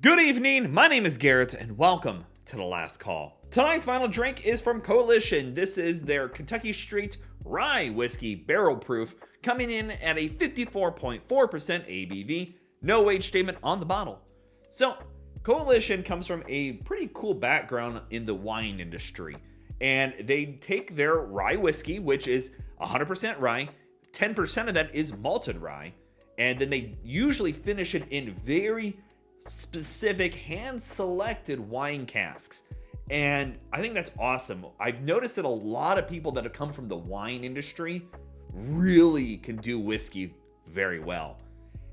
Good evening, my name is Garrett, and welcome to The Last Call. Tonight's final drink is from Coalition. This is their Kentucky Straight Rye Whiskey Barrel Proof, coming in at a 54.4% ABV, no age statement on the bottle. So, Coalition comes from a pretty cool background in the wine industry, and they take their rye whiskey, which is 100% rye, 10% of that is malted rye, and then they usually finish it in very specific hand-selected wine casks. And I think that's awesome. I've noticed that a lot of people that have come from the wine industry really can do whiskey very well.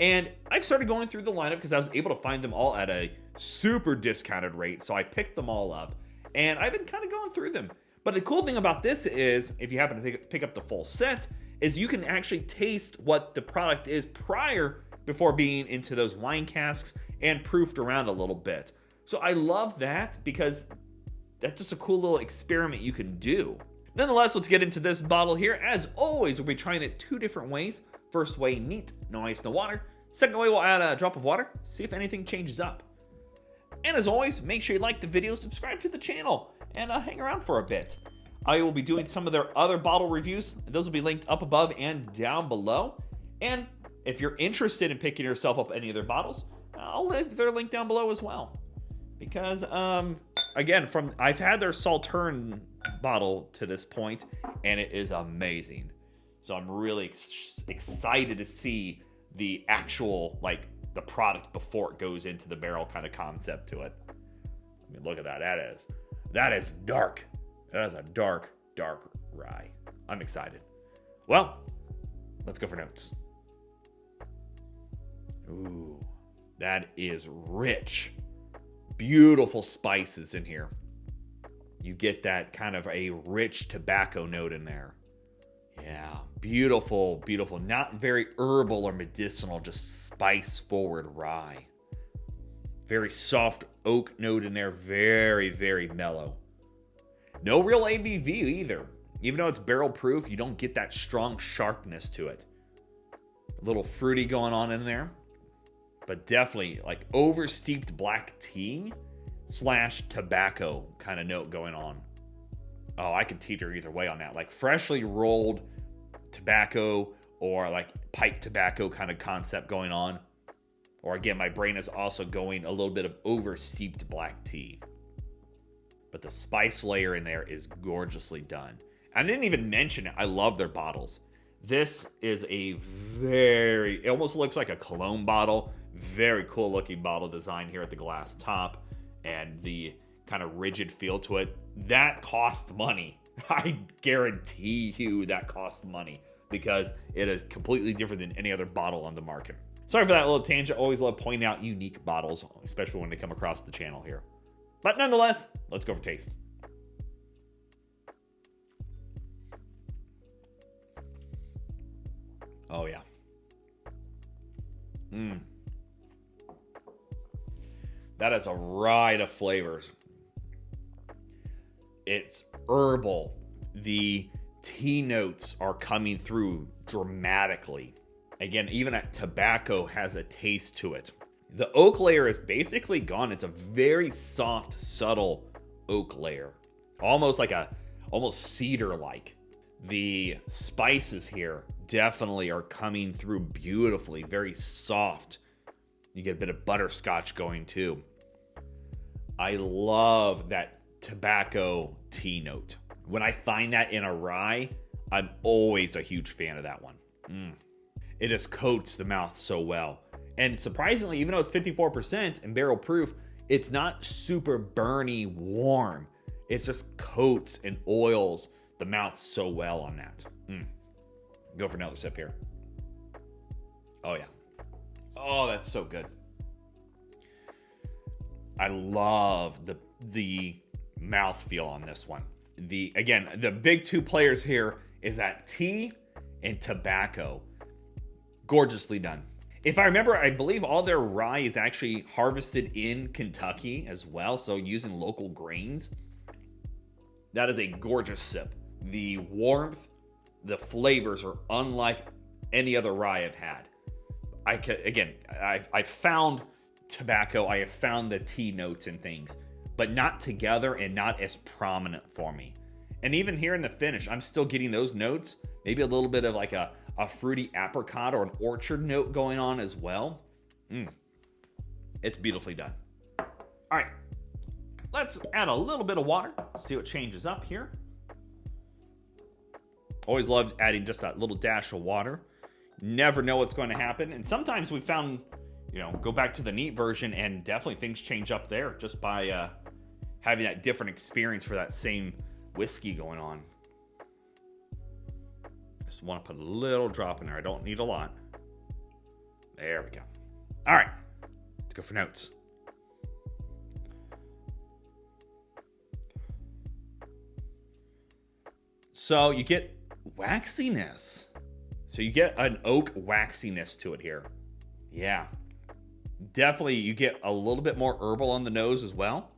And I've started going through the lineup because I was able to find them all at a super discounted rate. So I picked them all up and I've been kind of going through them. But the cool thing about this is, if you happen to pick up the full set, is you can actually taste what the product is before being into those wine casks and proofed around a little bit. So I love that because that's just a cool little experiment you can do. Nonetheless, let's get into this bottle here. As always, we'll be trying it two different ways. First way, neat, no ice, no water. Second way, we'll add a drop of water, see if anything changes up. And as always, make sure you like the video, subscribe to the channel, and hang around for a bit. I will be doing some of their other bottle reviews. Those will be linked up above and down below. And if you're interested in picking yourself up any of their bottles, I'll leave their link down below as well. Because, again, I've had their Saltern bottle to this point, and it is amazing. So I'm really excited to see the actual, the product before it goes into the barrel kind of concept to it. I mean, look at that. That is dark. That is a dark, dark rye. I'm excited. Well, let's go for notes. Ooh, that is rich. Beautiful spices in here. You get that kind of a rich tobacco note in there. Yeah, beautiful, beautiful. Not very herbal or medicinal, just spice forward rye. Very soft oak note in there. Very, very mellow. No real ABV either. Even though it's barrel proof, you don't get that strong sharpness to it. A little fruity going on in there. But definitely over steeped black tea / tobacco kind of note going on. Oh, I could teeter either way on that. Freshly rolled tobacco or pipe tobacco kind of concept going on. Or again, my brain is also going a little bit of over steeped black tea. But the spice layer in there is gorgeously done. I didn't even mention it. I love their bottles. This is it almost looks like a cologne bottle. Very cool looking bottle design here at the glass top and the kind of rigid feel to it. That costs money. I guarantee you that costs money because it is completely different than any other bottle on the market. Sorry for that little tangent. Always love pointing out unique bottles, especially when they come across the channel here. But nonetheless, let's go for taste. Oh yeah. That is a ride of flavors. It's herbal. The tea notes are coming through dramatically. Again, even that tobacco has a taste to it. The oak layer is basically gone. It's a very soft, subtle oak layer. Almost cedar-like. The spices here definitely are coming through beautifully. Very soft. You get a bit of butterscotch going too. I love that tobacco tea note. When I find that in a rye, I'm always a huge fan of that one. It just coats the mouth so well. And surprisingly, even though it's 54% and barrel proof, it's not super burny warm. It just coats and oils the mouth so well on that. Go for another sip here. Oh yeah. Oh, that's so good. I love the mouthfeel on this one. The big two players here is that tea and tobacco. Gorgeously done. If I remember, I believe all their rye is actually harvested in Kentucky as well, so using local grains. That is a gorgeous sip. The warmth, the flavors are unlike any other rye I've had. I found tobacco, I have found the tea notes and things, but not together and not as prominent for me. And even here in the finish, I'm still getting those notes. Maybe a little bit of like a fruity apricot or an orchard note going on as well. It's beautifully done. All right, let's add a little bit of water, see what changes up here. Always loved adding just that little dash of water. Never know what's going to happen. And sometimes we found, go back to the neat version and definitely things change up there just by having that different experience for that same whiskey going on. Just want to put a little drop in there. I don't need a lot. There we go. All right, let's go for notes. So you get waxiness. So you get an oak waxiness to it here. Yeah. Definitely you get a little bit more herbal on the nose as well.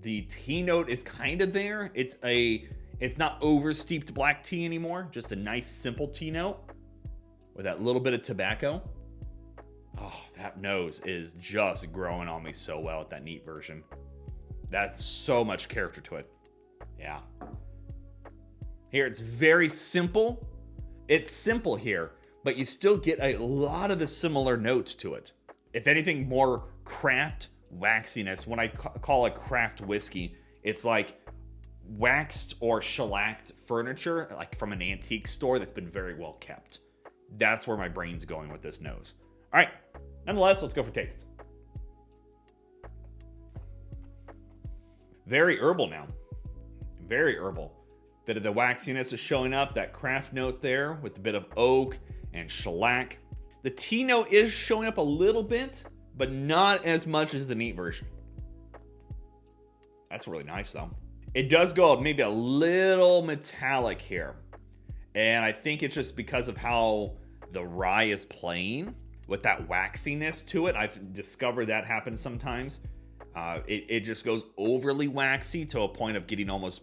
The tea note is kind of there. It's not over steeped black tea anymore. Just a nice simple tea note with that little bit of tobacco. Oh, that nose is just growing on me so well with that neat version. That's so much character to it. Yeah. Here, it's very simple. It's simple here, but you still get a lot of the similar notes to it. If anything, more craft waxiness. When I call a craft whiskey, it's like waxed or shellacked furniture, like from an antique store that's been very well kept. That's where my brain's going with this nose. All right, nonetheless, let's go for taste. Very herbal now. Very herbal. Bit of the waxiness is showing up, that craft note there with a bit of oak and shellac. The tea note is showing up a little bit, but not as much as the neat version. That's really nice though. It does go maybe a little metallic here. And I think it's just because of how the rye is playing with that waxiness to it. I've discovered that happens sometimes. It just goes overly waxy to a point of getting almost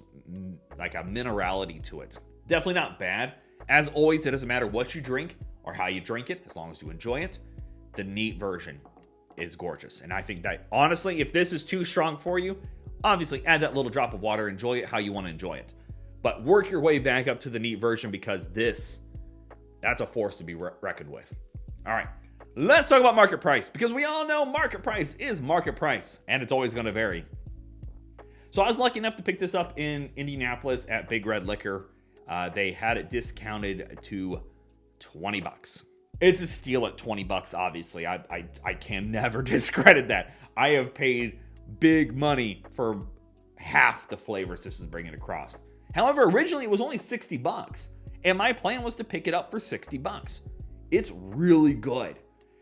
like a minerality to it. Definitely not bad. As always, it doesn't matter what you drink or how you drink it, as long as you enjoy it. The neat version is gorgeous. And I think that, honestly, if this is too strong for you, obviously add that little drop of water, enjoy it how you want to enjoy it. But work your way back up to the neat version because that's a force to be reckoned with. All right. Let's talk about market price, because we all know market price is market price, and it's always going to vary. So I was lucky enough to pick this up in Indianapolis at Big Red Liquor. They had it discounted to $20. It's a steal at $20, obviously. I can never discredit that. I have paid big money for half the flavors this is bringing across. However, originally it was only $60, and my plan was to pick it up for $60. It's really good.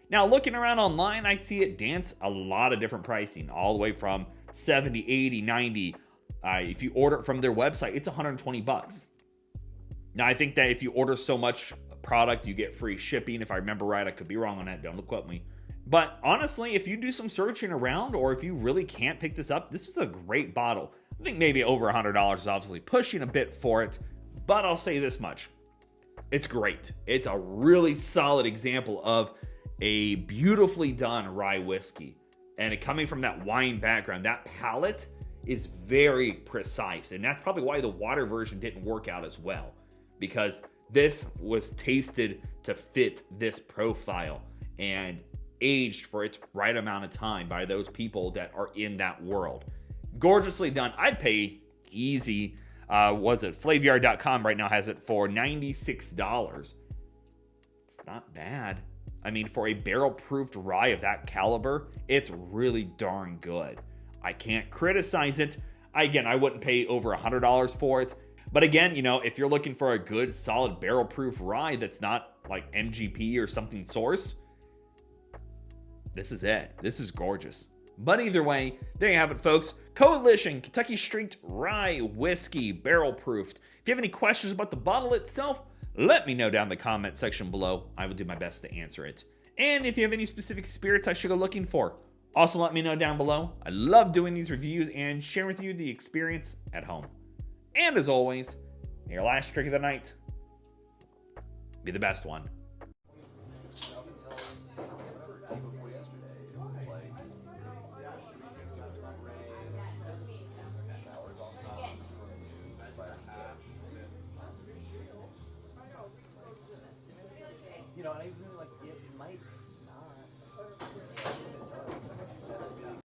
Now, looking around online, I see it dance a lot of different pricing, all the way from 70, 80, 90. If you order it from their website, it's $120. Now, I think that if you order so much product, you get free shipping. If I remember right, I could be wrong on that. Don't quote me. But honestly, if you do some searching around, or if you really can't pick this up, this is a great bottle. I think maybe over $100 is obviously pushing a bit for it, but I'll say this much. It's great. It's a really solid example of a beautifully done rye whiskey. And it coming from that wine background, that palate is very precise. And that's probably why the water version didn't work out as well, because this was tasted to fit this profile and aged for its right amount of time by those people that are in that world. Gorgeously done. I'd pay easy. Was it Flavyard.com right now has it for $96. It's not bad. I mean, for a barrel-proofed rye of that caliber, it's really darn good. I can't criticize it. I wouldn't pay over $100 for it. But again, if you're looking for a good, solid barrel-proof rye that's not like MGP or something sourced, this is it. This is gorgeous. But either way, there you have it, folks. Coalition Kentucky Straight Rye Whiskey barrel-proofed. If you have any questions about the bottle itself, let me know down in the comment section below. I will do my best to answer it. And if you have any specific spirits I should go looking for, also let me know down below. I love doing these reviews and sharing with you the experience at home. And as always, may your last drink of the night be the best one. You know, and I